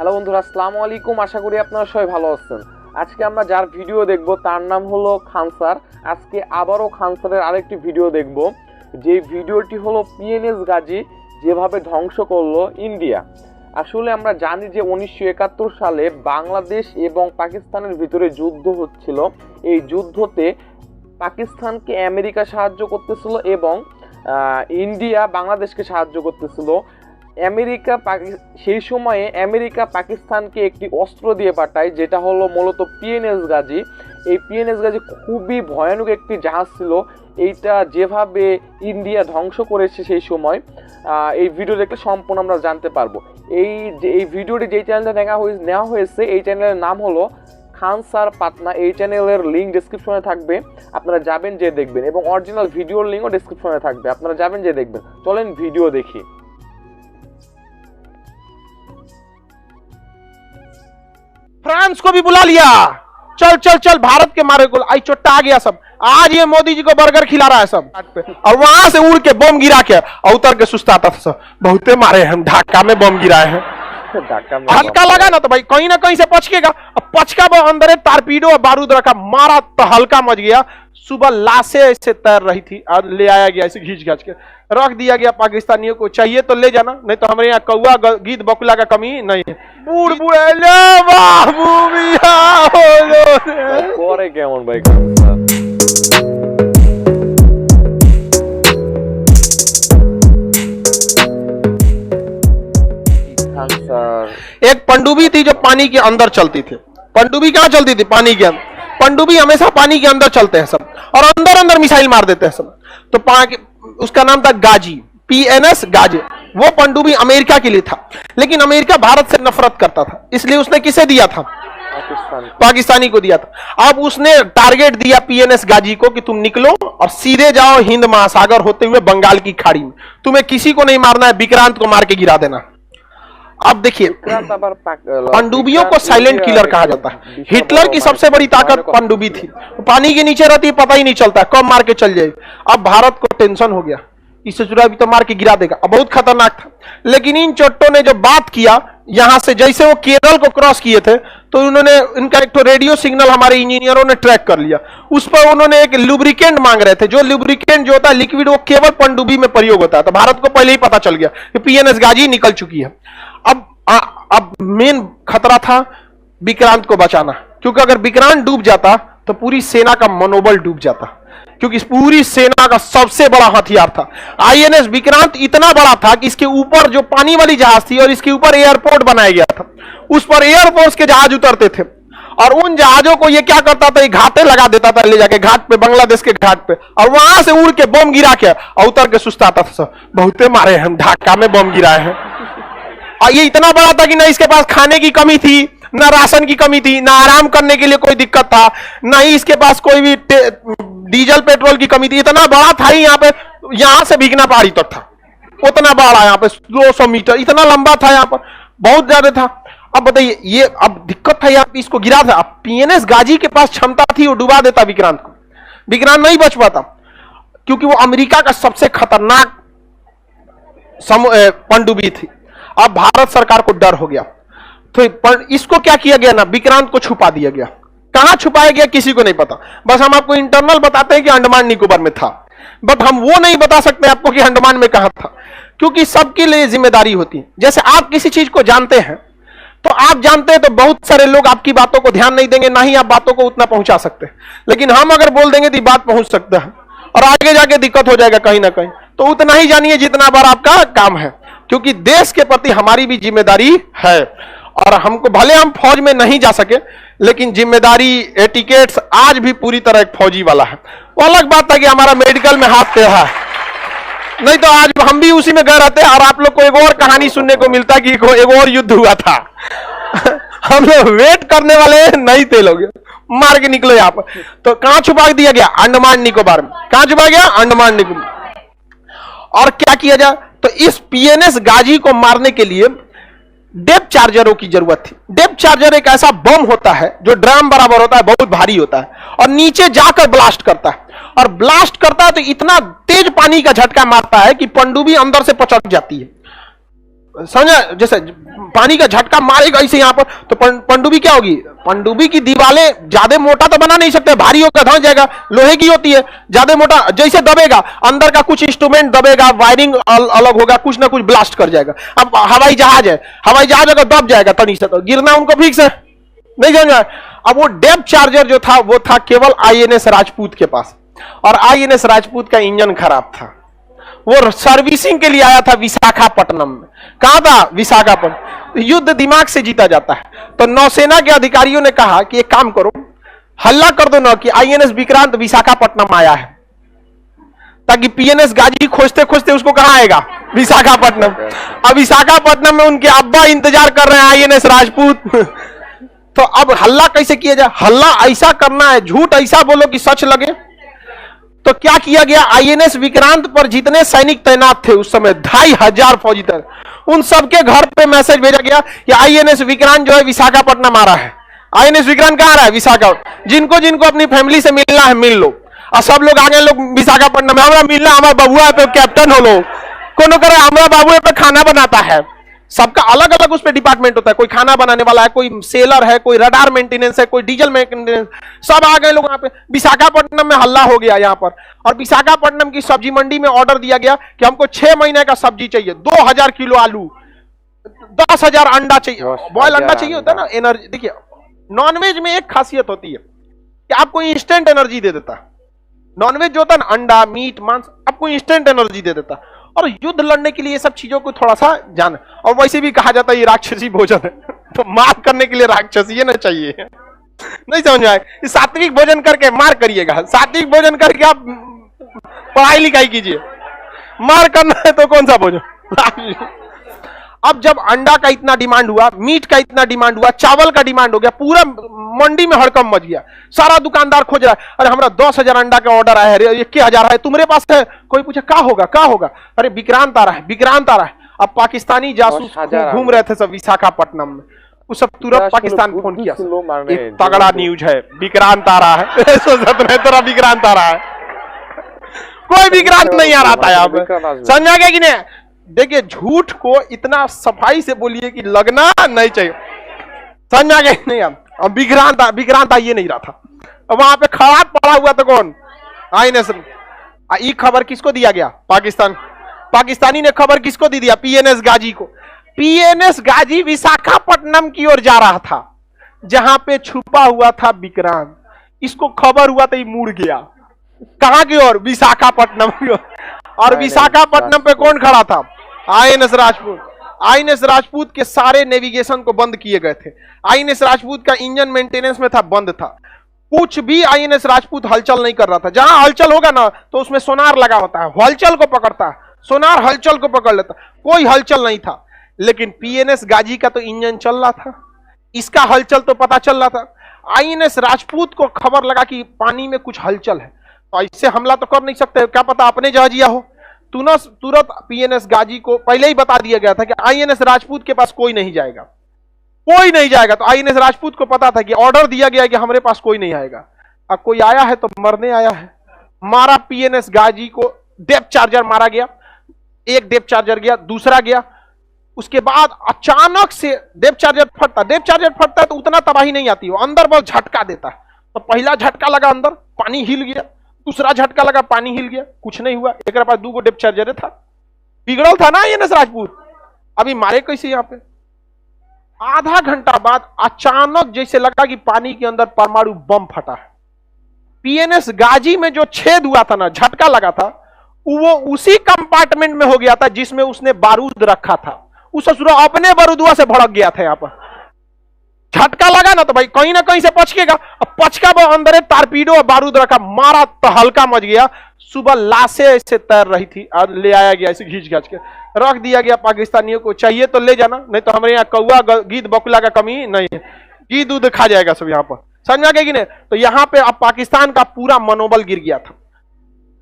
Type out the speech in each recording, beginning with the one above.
Hello বন্ধুরা, আসসালামু আলাইকুম। আশা করি আপনারা সবাই ভালো আছেন। আজকে আমরা যার ভিডিও দেখব তার নাম হলো খান স্যার। আজকে আবারও খান স্যারের আরেকটি ভিডিও দেখব, যে ভিডিওটি হলো পিএনএস গাজী যেভাবে ধ্বংস করলো ইন্ডিয়া। আসলে আমরা জানি যে 1971 সালে বাংলাদেশ এবং পাকিস্তানের ভিতরে যুদ্ধ হচ্ছিল। এই যুদ্ধতে পাকিস্তানকে আমেরিকা সাহায্য করতেছিল এবং ইন্ডিয়া বাংলাদেশকে সাহায্য করতেছিল। সেই সময়ে আমেরিকা পাকিস্তানকে একটি অস্ত্র দিয়ে পাঠায়, যেটা হলো মূলত পিএনএস গাজী। এই পিএনএস গাজী খুবই ভয়ানক একটি জাহাজ ছিল। এইটা যেভাবে ইন্ডিয়া ধ্বংস করেছে সেই সময়, এই ভিডিও দেখলে সম্পূর্ণ আমরা জানতে পারবো। এই ভিডিওটি যেই চ্যানেলটা নেওয়া হয়েছে, এই চ্যানেলের নাম হলো খান স্যার পাটনা। এই চ্যানেলের লিঙ্ক ডেসক্রিপশনে থাকবে, আপনারা যাবেন যে দেখবেন, এবং অরিজিনাল ভিডিওর লিঙ্কও ডেসক্রিপশনে থাকবে, আপনারা যাবেন যে দেখবেন। চলেন ভিডিও দেখি। फ्रांस को भी बुला लिया, चल चल चल भारत के मारे को आई चोट्टा आ गया सब। आज ये मोदी जी को बर्गर खिला रहा है सब, और वहां से उड़ के बम गिरा के और उतर के सुस्ताता था सब। बहुते मारे हम, ढाका में बम गिराए हैं। हल्का लगा ना तो भाई कहीं ना कहीं से पचकेगा। अब पचका वो अंदर टारपीडो और बारूद रखा, मारा तो हल्का मच गया। सुबह लाशें ऐसे तैर रही थी और ले आया गया ऐसे घींच घाच के रख दिया गया। पाकिस्तानियों को चाहिए तो ले जाना, नहीं तो हमारे यहाँ कौआ गीत बकुला का कमी नहीं है। बूढ़ बूढ़े ले बाबू मिया हो लो করে কেমন ভাই খান স্যার। एक पनडुब्बी थी जो पानी के अंदर चलती थी। पनडुब्बी कहाँ चलती थी? पानी के अंदर। पनडुब्बी हमेशा पानी के अंदर चलते हैं सब, और अंदर अंदर मिसाइल मार देते हैं सब। तो उसका नाम था गाजी, पीएनएस गाजी। वो पनडुब्बी अमेरिका के लिए था, लेकिन अमेरिका भारत से नफरत करता था, इसलिए उसने किसे दिया था? पाकिस्तानी को दिया था। अब उसने टारगेट दिया पीएनएस गाजी को कि तुम निकलो और सीधे जाओ हिंद महासागर होते हुए बंगाल की खाड़ी में। तुम्हें किसी को नहीं मारना है, विक्रांत को मार के गिरा देना। अब देखिए, पनडुब्बियों को साइलेंट किलर कहा जाता है। हिटलर की सबसे बड़ी ताकत पनडुब्बी थी, पानी के नीचे रहती है, पता ही नहीं चलता कब मार के चल जाए। अब भारत को टेंशन हो गया, इससे चुरा भी तो मार के गिरा देगा। अब बहुत खतरनाक था। लेकिन इन चोट्टों ने जो बात किया, यहां से जैसे वो केरल को क्रॉस किए थे, तो उन्होंने इनका एक तो रेडियो सिग्नल हमारे इंजीनियरों ने ट्रैक कर लिया। उस पर उन्होंने एक लुब्रिकेंट मांग रहे थे। जो लुब्रिकेंट जो होता है लिक्विड, वो केवल पनडुब्बी में प्रयोग होता है। तो भारत को पहले ही पता चल गया कि पीएनएस गाजी निकल चुकी है। अब मेन खतरा था विक्रांत को बचाना, क्योंकि अगर विक्रांत डूब जाता तो पूरी सेना का मनोबल डूब जाता, क्योंकि पूरी सेना का सबसे बड़ा हथियार था आईएनएस विक्रांत। इतना बड़ा था कि इसके ऊपर जो पानी वाली जहाज थी, और इसके ऊपर एयरपोर्ट बनाया गया था, उस पर एयरफोर्स के जहाज उतरते थे, और उन जहाजों को ये क्या करता था, घाटे लगा देता था ले जाके घाट पे, बांग्लादेश के घाट पे, और वहां से उड़ के बम गिरा के और उतर के सुस्ताता था। बहुते मारे हम, ढाका में बम गिराए हैं। और ये इतना बड़ा था कि ना इसके पास खाने की कमी थी, ना राशन की कमी थी, ना आराम करने के लिए कोई दिक्कत था, ना ही इसके पास कोई भी डीजल पेट्रोल की कमी थी। इतना बड़ा था ही, यहाँ पे यहां से भीगना पहाड़ी तक था, उतना बड़ा, यहाँ पे 200 मीटर इतना लंबा था, यहाँ पर बहुत ज्यादा था। अब बताइए, ये अब दिक्कत था, यहाँ पे इसको गिरा था। अब पीएनएस गाजी के पास क्षमता थी, वो डुबा देता विक्रांत को। विक्रांत नहीं बच पाता, क्योंकि वो अमेरिका का सबसे खतरनाक पनडुब्बी थी। अब भारत सरकार को डर हो गया, तो इसको क्या किया गया ना, विक्रांत को छुपा दिया गया। कहां छुपाया गया किसी को नहीं पता, बस हम आपको इंटरनल बताते हैं कि अंडमान निकोबार में था, बट हम वो नहीं बता सकते आपको कि अंडमान में कहां था, क्योंकि सबके लिए जिम्मेदारी होती है। जैसे आप किसी चीज को जानते हैं, तो आप जानते हैं तो बहुत सारे लोग आपकी बातों को ध्यान नहीं देंगे, ना ही आप बातों को उतना पहुंचा सकते हैं। लेकिन हम अगर बोल देंगे तो बात पहुंच सकता है, और आगे जाके दिक्कत हो जाएगा कहीं ना कहीं। तो उतना ही जानिए जितना बार आपका काम है, क्योंकि देश के प्रति हमारी भी जिम्मेदारी है। और हमको भले हम फौज में नहीं जा सके, लेकिन जिम्मेदारी, एटिकेट्स आज भी पूरी तरह एक फौजी वाला है। वो अलग बात है कि हमारा मेडिकल में हाथ टेढ़ा है, नहीं तो आज हम भी उसी में गए रहते। और आप लोग को एक और कहानी सुनने को मिलता कि एक और युद्ध हुआ था। हम लोग वेट करने वाले नहीं थे, लोग मार के निकलो यहाँ पर। तो कहां छुपा दिया गया? अंडमान निकोबार में। कहां छुपा गया? अंडमान निकोबार। और क्या किया जाए? तो इस पीएनएस गाजी को मारने के लिए डेप्थ चार्जरों की जरूरत थी। डेप्थ चार्जर एक ऐसा बम होता है जो ड्रम बराबर होता है, बहुत भारी होता है, और नीचे जाकर ब्लास्ट करता है। और ब्लास्ट करता है तो इतना तेज पानी का झटका मारता है कि पनडुब्बी अंदर से पचक जाती है। समझा, जैसे पानी का झटका मारेगा ऐसे यहाँ पर, तो पनडुब्बी क्या होगी, पनडुब्बी की दीवारें ज्यादा मोटा तो बना नहीं सकते, भारी होकर धंस जाएगा, लोहे की होती है, ज्यादा मोटा जैसे दबेगा अंदर का कुछ इंस्ट्रूमेंट दबेगा, वायरिंग अलग होगा, कुछ ना कुछ ब्लास्ट कर जाएगा। अब हवाई जहाज है, हवाई जहाज अगर दब जाएगा तनी से तो गिरना उनको फिक्स है, नहीं समझ में। अब वो डेप्थ चार्जर जो था वो था केवल आईएनएस राजपूत के पास, और आईएनएस राजपूत का इंजन खराब था, वो सर्विसिंग के लिए आया था विशाखापट्टनम में। कहां था, विशाखापट्टनम। युद्ध दिमाग से जीता जाता है, तो नौसेना के अधिकारियों ने कहा कि एक काम करो, हल्ला कर दो ना कि आईएनएस विक्रांत विशाखापट्टनम आया है, ताकि पीएनएस गाजी खोजते खोजते उसको कहां आएगा, विशाखापट्टनम। अब विशाखापट्टनम में उनके अब्बा इंतजार कर रहे हैं आईएनएस राजपूत। तो अब हल्ला कैसे किया जाए, हल्ला ऐसा करना है, झूठ ऐसा बोलो कि सच लगे। तो क्या किया गया, आईएनएस विक्रांत पर जितने सैनिक तैनात थे उस समय 2500 फौजी थे, उन सबके घर पे मैसेज भेजा गया कि आईएनएस विक्रांत जो है विशाखापट्टनम आ रहा है। आईएनएस विक्रांत कहां आ रहा है, विशाखापट्टनम। जिनको जिनको अपनी फैमिली से मिलना है मिल लो, और सब लोग आगे लोग विशाखापट्टनम में, हमारा मिलना, हमारा बबुआ पे कैप्टन हो लो, कोनो करे हमारा बाबू पे खाना बनाता है, सबका अलग अलग उस पे डिपार्टमेंट होता है, कोई खाना बनाने वाला है, कोई सेलर है, कोई रडार मेंटेनेंस है, कोई डीजल मेंटेनेंस, सब आ गए लोग यहाँ पे। विशाखापट्टनम में हल्ला हो गया यहाँ पर, और विशाखापट्टनम की सब्जी मंडी में ऑर्डर दिया गया कि हमको 6 महीने का सब्जी चाहिए, 2000 किलो आलू, 10,000 अंडा चाहिए, बॉयल अंडा चाहिए होता है ना, एनर्जी। देखिए नॉनवेज में एक खासियत होती है कि आपको इंस्टेंट एनर्जी दे देता है, नॉनवेज जो होता है ना, अंडा मीट मांस आपको इंस्टेंट एनर्जी दे देता है, और युद्ध लड़ने के लिए ये सब चीजों को थोड़ा सा जान, और वैसे भी कहा जाता है ये राक्षसी भोजन है, तो मार करने के लिए राक्षसी ये ना चाहिए, नहीं समझ में आए। सात्विक भोजन करके मार करिएगा, सात्विक भोजन करके आप पढ़ाई लिखाई कीजिए, मार करना है तो कौन सा भोजन। अब जब अंडा का इतना डिमांड हुआ, मीट का इतना डिमांड हुआ, चावल का डिमांड हो गया, पूरा मंडी में हड़कम मच गया, सारा दुकानदार खोज रहा है, अरे हमारा 10,000 अंडा का ऑर्डर आया है, ये क्या 1000 है, तुम्हारे पास है, कोई पूछे क्या होगा क्या होगा, अरे विक्रांत आ रहा है, विक्रांत आ रहा है। अब पाकिस्तानी जासूस घूम रहे थे सब विशाखापट्टनम में, वो सब तुरंत पाकिस्तान को फोन किया, एक तगड़ा न्यूज है, विक्रांत आ रहा है। तेरा विक्रांत आ रहा है, कोई विक्रांत नहीं आ रहा था यहाँ पे, समझा गया कि नहीं। देखिए झूठ को इतना सफाई से बोलिए कि लगना नहीं चाहिए, समझा गया नहीं। अब विक्रांत ये नहीं रहा था, वहां पे खराब पड़ा हुआ तो कौन, आईएनएस। ये खबर किसको दिया गया, पाकिस्तानी ने खबर किसको दी दिया, पीएनएस गाजी को। पीएनएस गाजी विशाखापट्टनम की ओर जा रहा था, जहां पे छुपा हुआ था विक्रांत। इसको खबर हुआ तो ये मुड़ गया, कहां की ओर, विशाखापट्टनम की ओर। और विशाखापट्टनम पे कौन खड़ा था, आईएनएस राजपूत। आईएनएस राजपूत के सारे नेविगेशन को बंद किए गए थे, आईएनएस राजपूत का इंजन मेंटेनेंस में था, बंद था, कुछ भी आईएनएस राजपूत हलचल नहीं कर रहा था। जहां हलचल होगा ना तो उसमें सोनार लगा होता है, हलचल को पकड़ता है, सोनार हलचल को पकड़ लेता, कोई हलचल नहीं था। लेकिन पीएनएस गाजी का तो इंजन चल रहा था, इसका हलचल तो पता चल रहा था। आईएनएस राजपूत को खबर लगा कि पानी में कुछ हलचल है, तो इससे हमला तो कर नहीं सकते, क्या पता अपने जहाजिया हो। तुरंत पीएनएस गाजी को पहले ही बता दिया गया था कि आईएनएस राजपूत के पास कोई नहीं जाएगा, कोई नहीं जाएगा। तो आईएनएस राजपूत को पता था कि ऑर्डर दिया गया है कि हमारे पास कोई नहीं आएगा, अब कोई आया है तो मरने आया है। मारा पीएनएस गाजी को, डेप्थ चार्जर मारा गया, एक डेप्थ चार्जर गया, दूसरा गया। उसके बाद अचानक से डेप्थ चार्जर फटता है तो उतना तबाही नहीं आती, वो अंदर बहुत झटका देता है। तो पहला झटका लगा अंदर, पानी हिल गया, दूसरा झटका लगा, पानी हिल गया, कुछ नहीं हुआ। एक पास 2 डेप्थ चार्जर था, बिगड़ल था ना आईएनएस राजपूत। अभी मारे कैसे यहाँ पे, आधा घंटा बाद अचानक जैसे लगा कि पानी के अंदर परमाणु बम फटा है। पीएनएस गाजी में जो छेद हुआ था ना, झटका लगा था, वो उसी कंपार्टमेंट में हो गया था जिसमें उसने बारूद रखा था। उस ससुरा अपने बारूदुआ से भड़क गया था। यहाँ पर झटका लगा ना तो भाई कहीं ना कहीं से पचकेगा, अब पचका वो अंदर टारपीडो और बारूद रखा, मारा तो हल्का मच गया। सुबह लाशें ऐसे तैर रही थी और ले आया गया, ऐसे घींच घाच के रख दिया गया। पाकिस्तानियों को चाहिए तो ले जाना, नहीं तो हमारे यहाँ कौआ गीद बकुला का कमी नहीं है, घी दूध खा जाएगा सब यहाँ पर, समझ में कि नहीं। तो यहाँ पे अब पाकिस्तान का पूरा मनोबल गिर गया था,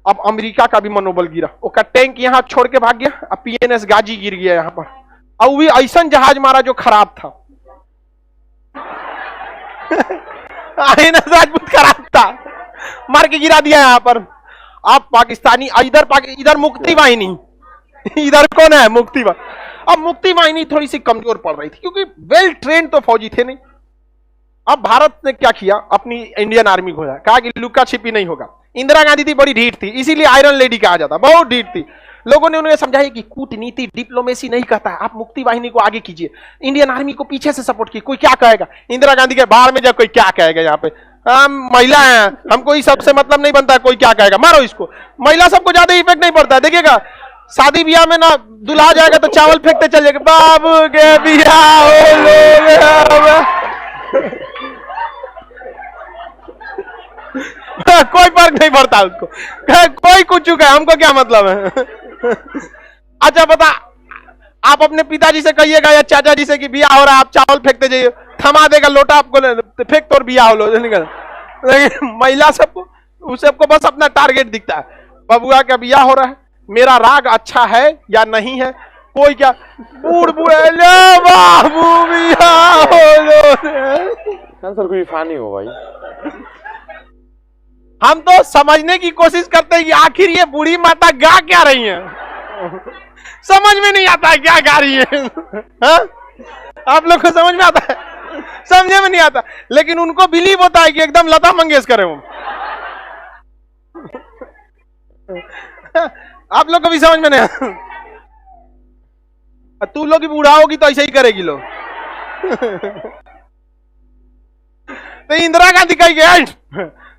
अब अमेरिका का भी मनोबल गिरा। उसका टैंक यहाँ छोड़ के भाग गया, अब पीएनएस गाजी गिर गया यहाँ पर। और भी ऐसा जहाज मारा जो खराब था। आईएनएस राजपूत खराब था, मार के गिरा दिया यहाँ पर। अब पाकिस्तानी इधर मुक्ति वाहिनी, इधर कौन है, मुक्ति वाहिनी। अब मुक्ति वाहिनी थोड़ी सी कमजोर पड़ रही थी क्योंकि वेल ट्रेंड तो फौजी थे नहीं। अब भारत ने क्या किया, अपनी इंडियन आर्मी को कहा कि लुका छिपी नहीं होगा। इंदिरा गांधी थी बड़ी ढीठ थी, इसीलिए आयरन लेडी कहा जाता, बहुत ढीठ थी। लोगों ने उन्हें समझाया कि कूटनीति डिप्लोमेसी नहीं कहता है, आप मुक्ति वाहिनी को आगे कीजिए, इंडियन आर्मी को पीछे से सपोर्ट कीजिए, कोई क्या कहेगा। इंदिरा गांधी के बाहर में जब कोई क्या कहेगा, यहाँ पे हम महिला हैं, हमको इस सबसे मतलब नहीं बनता, कोई क्या कहेगा, मारो इसको। महिला सबको ज्यादा इफेक्ट नहीं पड़ता है, देखिएगा शादी ब्याह में ना दुल्हा जाएगा तो चावल फेंकते चल जाएगा, बाबू के बियाह हो कोई फर्क नहीं पड़ता उसको, कोई कुछ चुका है, हमको क्या मतलब है। अच्छा बता, आप अपने पिताजी से कहिएगा या चाचा जी से कि बियाह हो रहा है, आप चावल फेंकते जाइए, थमा देगा लोटा आपको, फेंक तो बियाह हो लो निकल। लेकिन महिला सबको सबको बस अपना टारगेट दिखता है, बबुआ का बियाह हो रहा है, मेरा राग अच्छा है या नहीं है, कोई क्या बूढ़ बूढ़े लो बाबू बियाह हो लो। सर कोई फानी हो भाई। हम तो समझने की कोशिश करते हैं कि आखिर ये बूढ़ी माता गा क्या रही है, समझ में नहीं आता है क्या गा रही है। हा? आप लोग को समझ में आता है? समझे में नहीं आता, लेकिन उनको बिलीव होता है कि एकदम लता मंगेशकर है वो। आप लोग को भी समझ में नहीं आता, तू लोग की बूढ़ा होगी तो ऐसे ही करेगी लोग। तो इंदिरा गांधी कही गया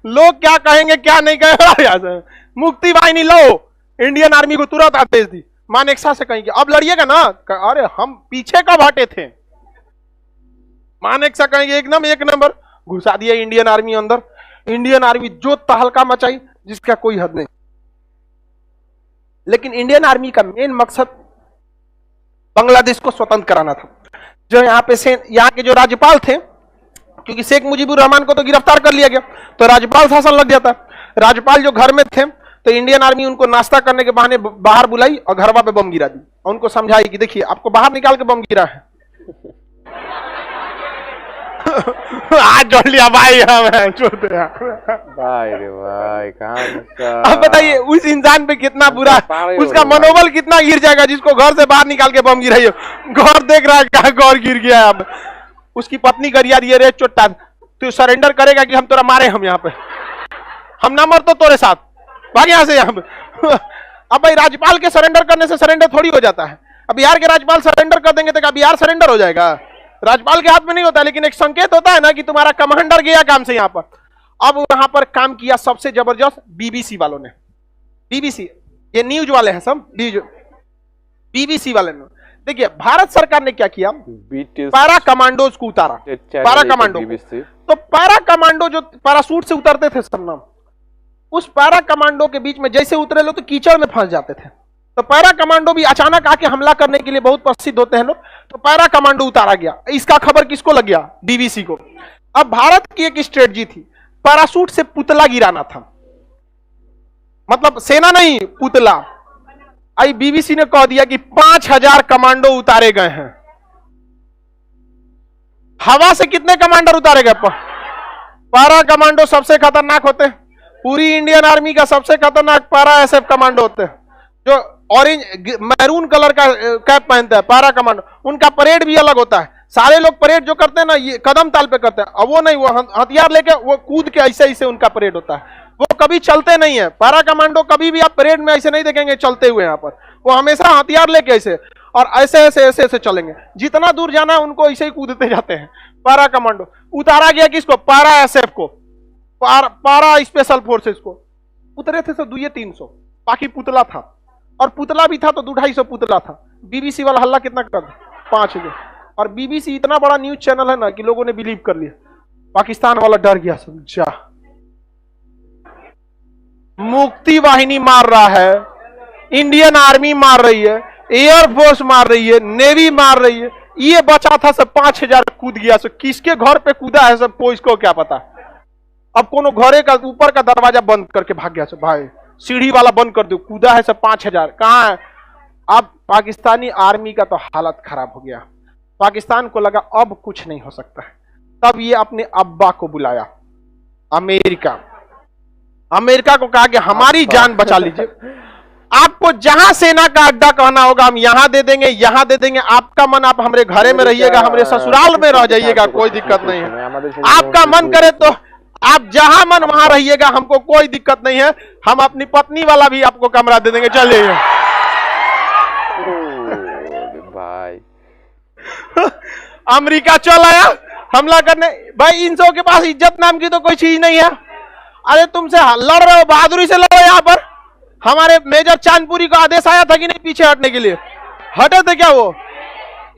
लोग क्या कहेंगे क्या नहीं कहेंगे, मुक्ति वाहिनी लो, इंडियन आर्मी को तुरंत आदेश दी। मानेकशा से कहेंगे अब लड़िएगा ना, अरे हम पीछे कब हटे थे। मानेकशा कहेंगे एकदम एक नंबर, घुसा दिया इंडियन आर्मी अंदर। इंडियन आर्मी जो तहलका मचाई जिसका कोई हद नहीं। लेकिन इंडियन आर्मी का मेन मकसद बांग्लादेश को स्वतंत्र कराना था। जो यहाँ पे यहाँ के जो राज्यपाल थे, क्योंकि शेख मुजीबुर रहमान को तो गिरफ्तार कर लिया गया, तो राज्यपाल शासन लग जाता। राज्यपाल जो घर में थे तो इंडियन आर्मी उनको नाश्ता करने के बहाने बाहर बुलाई और घरवा पे बम गिरा दी और उनको समझाई कि देखिए आपको बाहर निकाल के बम गिरा है। आज जोड़ लिया भाई, भाई रे भाई कहाँ। अब बताइए उस इंसान पे कितना बुरा, उसका मनोबल कितना गिर जाएगा जिसको घर से बाहर निकाल के बम गिराई हो। घर देख रहा है क्या घर गिर गया। अब उसकी पत्नी कर यार ये रे चोटा, तू सरेंडर करेगा कि हम तेरा मारे, हम यहाँ पे हम ना मर तो तोरे साथ, भाग यहाँ से यहाँ पे। अब भाई राज्यपाल के सरेंडर करने से सरेंडर थोड़ी हो जाता है। अब बिहार के राज्यपाल सरेंडर कर देंगे तो क्या बिहार सरेंडर हो जाएगा? राज्यपाल के हाथ में नहीं होता, लेकिन एक संकेत होता है ना कि तुम्हारा कमांडर गया काम से यहाँ पर। अब वहां पर काम किया सबसे जबरदस्त बीबीसी वालों ने। बीबीसी ये न्यूज वाले हैं सब, बीबीसी वाले ने। देखिए भारत सरकार ने क्या किया, पैरा कमांडोज को उतारा। पैरा कमांडो, तो पैरा कमांडो जो पैरासूट से उतरते थे सब नाम, उस पैरा कमांडो के बीच में जैसे उतरे लोग तो कीचड़ में फंस जाते थे। तो पैरा कमांडो भी अचानक आके हमला करने के लिए बहुत प्रसिद्ध होते हैं लोग, तो पैरा कमांडो उतारा गया। इसका खबर किसको लग गया? बीबीसी को। अब भारत की एक स्ट्रेटजी थी, पैरासूट से पुतला गिराना था, मतलब सेना नहीं पुतला। आई बीबीसी ने कह दिया कि 5000 कमांडो उतारे गए हैं। हवा से कितने कमांडर उतारे गए? पैरा कमांडो सबसे खतरनाक होते हैं। पूरी इंडियन आर्मी का सबसे खतरनाक पैरा एसएफ कमांडो होते हैं, जो ऑरेंज मैरून कलर का कैप पहनते हैं, पैरा कमांडो। उनका परेड भी अलग होता है। सारे लोग परेड जो करते हैं ना, ये कदम ताल पे करते हैं। अब वो नहीं, वो हथियार लेके वो कूद के ऐसे ऐसे उनका परेड होता है। वो कभी चलते नहीं है। पैरा कमांडो कभी भी आप परेड में ऐसे नहीं देखेंगे चलते हुए। यहाँ पर वो हमेशा हथियार लेके ऐसे और ऐसे ऐसे ऐसे ऐसे चलेंगे। जितना दूर जाना है उनको ऐसे ही कूदते जाते हैं। पैरा कमांडो उतारा गया किसको? पैरा एसएफ को, पैरा स्पेशल फोर्सेस को। उतरे थे तो 200-300, बाकी पुतला था, और पुतला भी था तो 200-250 पुतला था। बीबीसी वाला हल्ला कितना कर 5,000। और बीबीसी इतना बड़ा न्यूज चैनल है ना कि लोगों ने बिलीव कर लिया। पाकिस्तान वाला डर गया, समझा मुक्ति वाहिनी मार रहा है, इंडियन आर्मी मार रही है, एयरफोर्स मार रही है, नेवी मार रही है, ये बचा था सब 5000 कूद गया। सो किसके घर पे कूदा है सब कोई इसको क्या पता। अब कोनो घरे का ऊपर का दरवाजा बंद करके भाग गया सब, भाई सीढ़ी वाला बंद कर दो, कूदा है सब 5000। कहां है? अब पाकिस्तानी आर्मी का तो हालत खराब हो गया। पाकिस्तान को लगा अब कुछ नहीं हो सकता है। तब ये अपने अब्बा को बुलाया, अमेरिका को कहा कि हमारी जान बचा लीजिए। आपको जहां सेना का अड्डा कहना होगा हम यहां दे देंगे, यहां दे देंगे। आपका मन आप हमारे घरे में रहिएगा, हमारे ससुराल में रह जाइएगा, कोई दिक्कत नहीं है। आपका मन करे तो आप जहां मन वहां रहिएगा, हमको कोई दिक्कत नहीं है। हम अपनी पत्नी वाला भी आपको कमरा दे देंगे, चलिए भाई। अमेरिका चल आया हमला करने। भाई इन सबों के पास इज्जत नाम की तो कोई चीज नहीं है। अरे तुमसे लड़ रहे हो, बहादुरी से लड़ो। यहाँ पर हमारे मेजर चांदपुरी को आदेश आया था कि नहीं पीछे हटने के लिए, हटे थे क्या वो?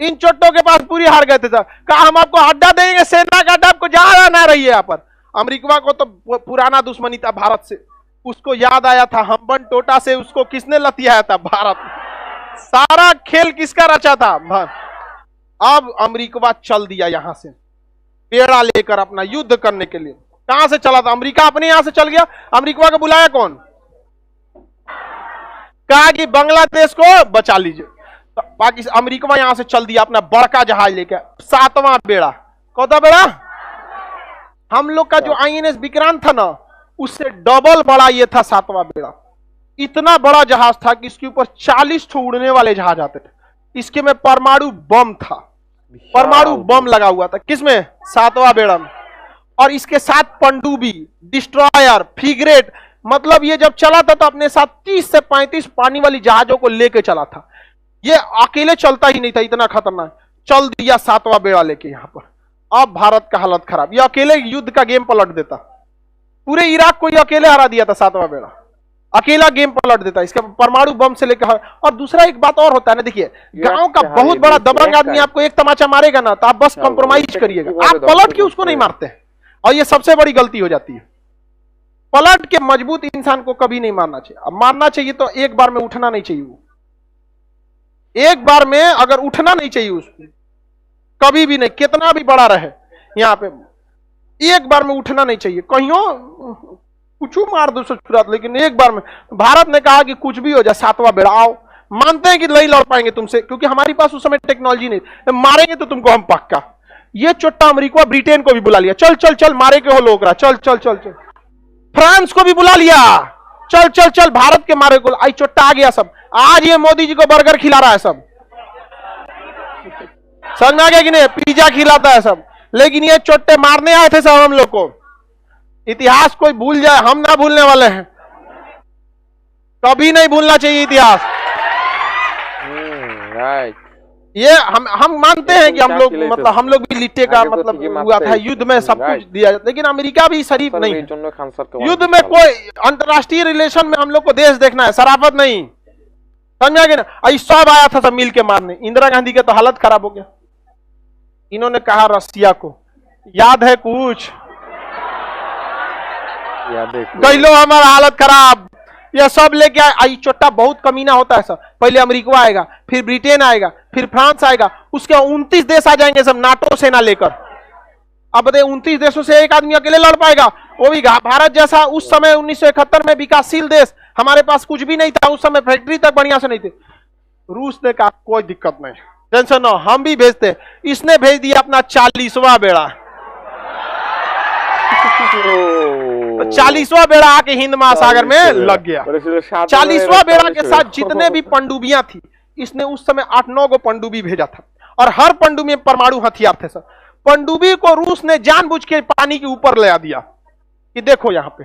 इन चोट्टों के पास पूरी हार गए थे सर। कहा हम आपको अड्डा देंगे, सेना का अड्डा, आपको जहां ना रही है यहाँ पर। अमेरिका को तो पुराना दुश्मनी था भारत से, उसको याद आया था हम्बन टोटा से उसको किसने लतियाया था? भारत। सारा खेल किसका रचा था? अब अमेरिका चल दिया यहां से पेड़ा लेकर अपना युद्ध करने के लिए। कहां से चला था? अमेरिका अपने यहां से चल गया। अमेरिका को बुलाया कौन? कहा कि बांग्लादेश को बचा लीजिए। तो पाकिस्तान अमेरिका यहां से चल दिया अपना बड़का जहाज लेकर, 7वां बेड़ा। कौन सा बेड़ा? हम लोग का जो INS विक्रांत था ना, उससे डबल बड़ा ये था 7वां बेड़ा। इतना बड़ा जहाज था कि इसके ऊपर 40 ठो उड़ने वाले जहाज आते थे। इसके में परमाणु बम था, परमाणु बम लगा हुआ था। किसमें? 7वां बेड़ा में। और इसके साथ पनडुब्बी, डिस्ट्रॉयर, फ्रिगेट, मतलब ये जब चला था तो अपने साथ 30 से 35 पानी वाली जहाजों को लेके चला था। ये अकेले चलता ही नहीं था, इतना खतरनाक। चल दिया 7वां बेड़ा लेके यहां पर। अब भारत का हालत खराब। ये अकेले युद्ध का गेम पलट देता, पूरे इराक को ये अकेले हरा दिया था 7वां बेड़ा, अकेला गेम पलट देता इसका परमाणु बम से लेकर। और दूसरा एक बात और होता है ना, देखिए गांव का बहुत बड़ा दबंग आदमी आपको एक तमाचा मारेगा ना, तो आप बस कंप्रोमाइज करिएगा, आप पलट के उसको नहीं मारते हैं। और ये सबसे बड़ी गलती हो जाती है। पलट के मजबूत इंसान को कभी नहीं मारना चाहिए। अब मारना चाहिए तो एक बार में उठना नहीं चाहिए। वो एक बार में अगर उठना नहीं चाहिए उसको, कभी भी नहीं, कितना भी बड़ा रहे यहाँ पे, एक बार में उठना नहीं चाहिए। कहियो कुछ मार दो ससुरात, लेकिन एक बार में। भारत ने कहा कि कुछ भी हो जाए 7वां बेड़ा आओ। मानते हैं कि नहीं लड़ पाएंगे तुमसे, क्योंकि हमारे पास उस समय टेक्नोलॉजी नहीं। मारेंगे तो तुमको हम पक्का। ये चोट्टा अमेरिका ब्रिटेन को भी बुला लिया, चल चल चल मारे के हो लोग, चल चल चल चल। फ्रांस को भी बुला लिया, चल चल चल भारत के मारे को। आई चोट्टा आ गया सब। आज ये मोदी जी को बर्गर खिला रहा है सब, समझ में आ गया कि नहीं? पिज्जा खिलाता है सब। लेकिन ये चोट्टे मारने आए थे सब हम लोग को। इतिहास कोई भूल जाए, हम ना भूलने वाले हैं। कभी नहीं भूलना चाहिए इतिहास। राइट। ये हम मानते हैं कि हम लोग, मतलब हम लोग भी लिट्टे का मतलब हुआ था युद्ध में, सब कुछ दिया। लेकिन अमेरिका भी शरीफ नहीं है युद्ध में। कोई अंतरराष्ट्रीय रिलेशन में हम लोग को देश देखना है, शराफत नहीं। समझा गया ना? सब आया था सब मिल के मारने। इंदिरा गांधी के तो हालत खराब हो गया। इन्होंने कहा रसिया को, याद है कुछ? गइलो हमारा हालत खराब। यह सब लेके आई। चोट्टा बहुत कमीना होता है सब। पहले अमेरिका आएगा, फिर ब्रिटेन आएगा, फिर फ्रांस आएगा, उसके 29 देश आ जाएंगे सब नाटो सेना लेकर। अब बताइए 29 देशों से एक आदमी अकेले लड़ पाएगा? वो भी भारत जैसा उस समय 1971 में विकासशील देश, हमारे पास कुछ भी नहीं था उस समय, फैक्ट्री तक बढ़िया से नहीं थे। रूस ने कहा कोई दिक्कत नहीं, टेंशन न, हम भी भेजते। इसने भेज दिया अपना 40वां बेड़ा। 40वां बेड़ा आके हिंद महासागर में लग गया। 40वां बेड़ा के साथ जितने भी पनडुब्बियां थी, इसने उस समय 8-9 गो पनडुब्बी भेजा था। और हर पनडुब्बी में परमाणु हथियार थे सर। पनडुब्बी को रूस ने जानबूझ के पानी के ऊपर ले आ दिया कि देखो यहाँ पे,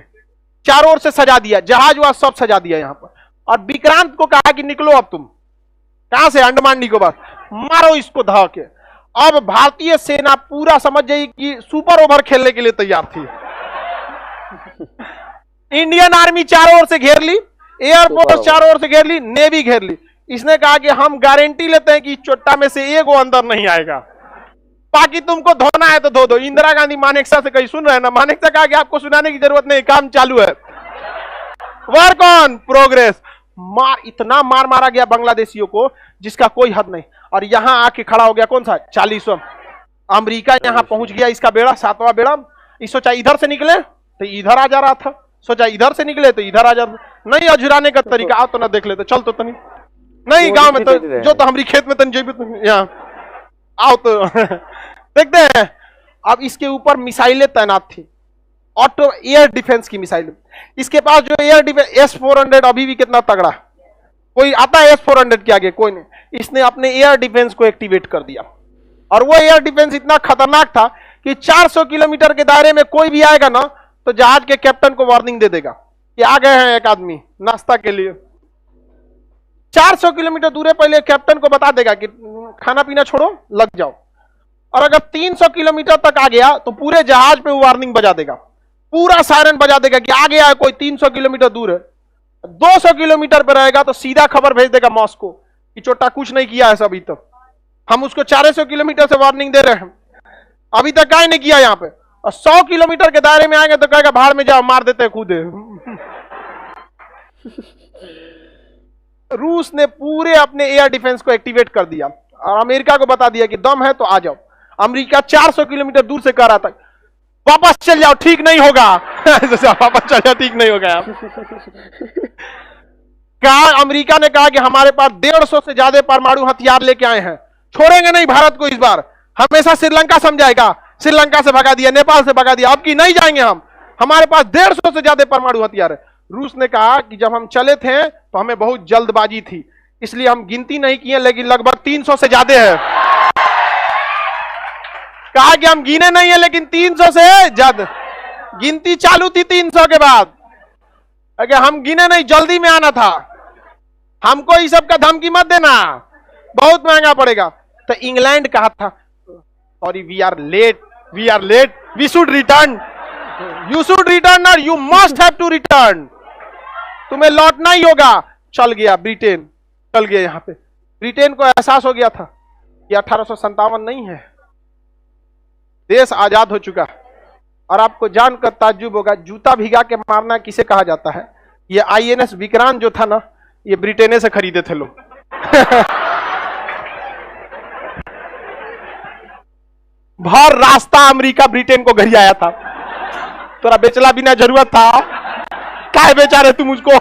चारों ओर से सजा दिया, जहाज वहाज सब सजा दिया यहाँ पर। और विक्रांत को कहा कि निकलो अब तुम। कहां से? अंडमान निकोबार। मारो इसको धा के। अब भारतीय सेना पूरा समझ जाइए कि सुपर ओवर खेलने के लिए तैयार थी। इंडियन आर्मी चारों ओर से घेर ली, एयरफोर्स चारों ओर से घेर ली, नेवी घेर ली। इसने कहा कि हम गारंटी लेते हैं कि चोट्टा में से एक वो अंदर नहीं आएगा, बाकी तुमको धोना है तो धो दो। इंदिरा गांधी मानेकशा से कहीं सुन रहे हैं ना? मानेकशा कहा कि आपको सुनाने की जरूरत नहीं, काम चालू है, वर्क ऑन प्रोग्रेस। इतना मार मारा गया बांग्लादेशियों को जिसका कोई हद नहीं। और यहां आके खड़ा हो गया कौन सा? 40वां। अमेरिका यहां पहुंच गया, इसका बेड़ा 7वां बेड़ा। इस सोचा इधर से निकले तो इधर आ जा रहा था, सोचा इधर से निकले तो इधर आ जा। नहीं, अझुराने का तरीका। आओ तो ना देख लेते, चल तो तनी नहीं गांव में तो जो तो हमारी खेत में तन जेबी तो यहाँ आओ तो देखते हैं। अब इसके ऊपर मिसाइलें तैनात थी, ऑटो एयर डिफेंस की मिसाइल। इसके पास जो एयर डिफेंस S-400 अभी भी कितना तगड़ा, कोई आता है S-400 के आगे, कोई नहीं। इसने अपने एयर डिफेंस को एक्टिवेट कर दिया, और वो एयर डिफेंस इतना खतरनाक था कि 400 किलोमीटर के दायरे में कोई भी आएगा ना तो जहाज के कैप्टन को वार्निंग दे देगा कि आ गए हैं एक आदमी नाश्ता के लिए। 400 किलोमीटर दूर है, पहले कैप्टन को बता देगा कि खाना पीना छोड़ो, लग जाओ। और अगर 300 किलोमीटर तक आ गया तो पूरे जहाज पे वो वार्निंग बजा देगा, पूरा सायरन बजा देगा कि आ गया है कोई, 300 किलोमीटर दूर है। 200 किलोमीटर पर रहेगा तो सीधा खबर भेज देगा मॉस्को कि चोटा कुछ नहीं किया है अभी तक, हम उसको 400 किलोमीटर से वार्निंग दे रहे हैं, अभी तक क्या नहीं किया यहाँ पे। और 100 किलोमीटर के दायरे में आएंगे तो कहेगा भाड़ में जाओ, मार देते खुद। रूस ने पूरे अपने एयर डिफेंस को एक्टिवेट कर दिया और अमेरिका को बता दिया कि दम है तो आ जाओ। अमेरिका 400 किलोमीटर दूर से कह रहा था वापस चल जाओ, ठीक नहीं होगा। वापस चल जाओ, ठीक नहीं होगा। कहा, अमेरिका ने कहा कि हमारे पास 150 से ज्यादा परमाणु हथियार लेके आए हैं, छोड़ेंगे नहीं भारत को इस बार। हमेशा श्रीलंका समझाएगा, श्रीलंका से भगा दिया, नेपाल से भगा दिया, अब की नहीं जाएंगे हम, हमारे पास 150 से ज्यादा परमाणु हथियार है। रूस ने कहा कि जब हम चले थे तो हमें बहुत जल्दबाजी थी, इसलिए हम गिनती नहीं किए, लेकिन लगभग 300 से ज्यादा है। कहा कि हम गिने नहीं है लेकिन 300 से ज्यादा, गिनती चालू थी 300 के बाद। अगर हम गिने नहीं, जल्दी में आना था, हमको इस सब का धमकी मत देना, बहुत महंगा पड़ेगा। तो इंग्लैंड कहा था sorry we are late, we should return, you should return और you must have to return, तुम्हें लौटना ही होगा। चल गया ब्रिटेन, चल गया। यहां पे ब्रिटेन को एहसास हो गया था कि 1857 नहीं है, देश आजाद हो चुका। और आपको जानकर ताज्जुब होगा, जूता भिगा के मारना किसे कहा जाता है? ये INS विक्रांत जो था ना, ये ब्रिटेन से खरीदे थे लोग। भर रास्ता अमेरिका ब्रिटेन को घरी आया था, तोरा बेचला बिना जरूरत था, काहे बेचा रहे तुम मुझको?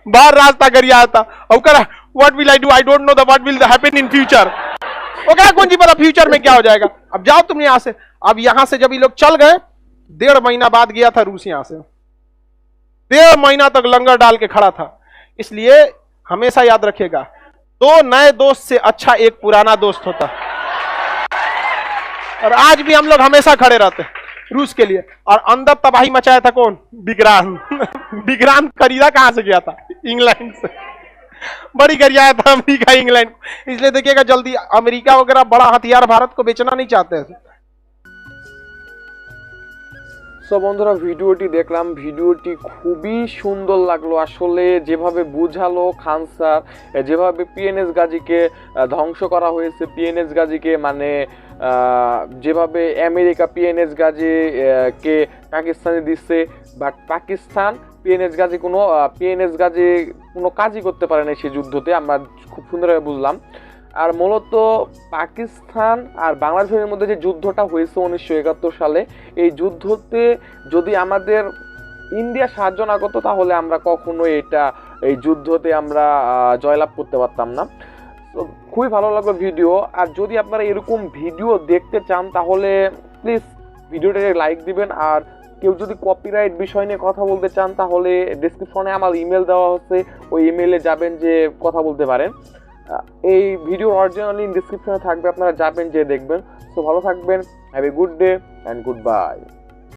भर रास्ता घरी आया था। और कह रहा what will I do, I don't know the what will happen in future. वो कहा कौन जी पता फ्यूचर में क्या हो जाएगा, अब जाओ तुम यहां से। अब यहां से जब ये लोग चल गए, 1.5 महीना बाद गया था रूस यहां से, 1.5 महीना तक लंगर डाल के खड़ा था। इसलिए हमेशा याद रखिएगा, 2 नए दोस्त से अच्छा एक पुराना दोस्त होता। और आज भी हम लोग हमेशा खड़े रहते हैं रूस के लिए। और अंदर तबाही मचाया था कौन? विक्रांत। विक्रांत खरीदा कहां से गया था? इंग्लैंड से। बड़ी गरियाया था अमेरिका इंग्लैंड को। इसलिए देखिएगा जल्दी अमेरिका वगैरह बड़ा हथियार भारत को बेचना नहीं चाहते हैं। সো বন্ধুরা, ভিডিওটি দেখলাম, ভিডিওটি খুবই সুন্দর লাগলো। আসলে যেভাবে বুঝালো খান স্যার, যেভাবে পিএনএস গাজীকে ধ্বংস করা হয়েছে, পিএনএস গাজীকে মানে যেভাবে আমেরিকা পিএনএস গাজী কে পাকিস্তানে দিচ্ছে, বাট পাকিস্তান পিএনএস গাজী কোনো কাজই করতে পারে না সেই যুদ্ধতে, আমরা খুব সুন্দরভাবে বুঝলাম। আর মূলত পাকিস্তান আর বাংলাদেশের মধ্যে যে যুদ্ধটা হয়েছে 1971 সালে, এই যুদ্ধতে যদি আমাদের ইন্ডিয়া সাহায্য না করতো তাহলে আমরা কখনোই এই যুদ্ধতে আমরা জয়লাভ করতে পারতাম না। তো খুবই ভালো লাগলো ভিডিও। আর যদি আপনারা এরকম ভিডিও দেখতে চান তাহলে প্লিজ ভিডিওটাকে লাইক দিবেন। আর কেউ যদি কপিরাইট বিষয় নিয়ে কথা বলতে চান তাহলে ডেসক্রিপশনে আমার ইমেল দেওয়া হচ্ছে, ওই ইমেলে যাবেন, যে কথা বলতে পারেন। এই ভিডিও অরিজিনাল লিংক ডেসক্রিপশনে থাকবে, আপনারা যাবেন, যে দেখবেন। সো ভালো থাকবেন, have a good day and good bye.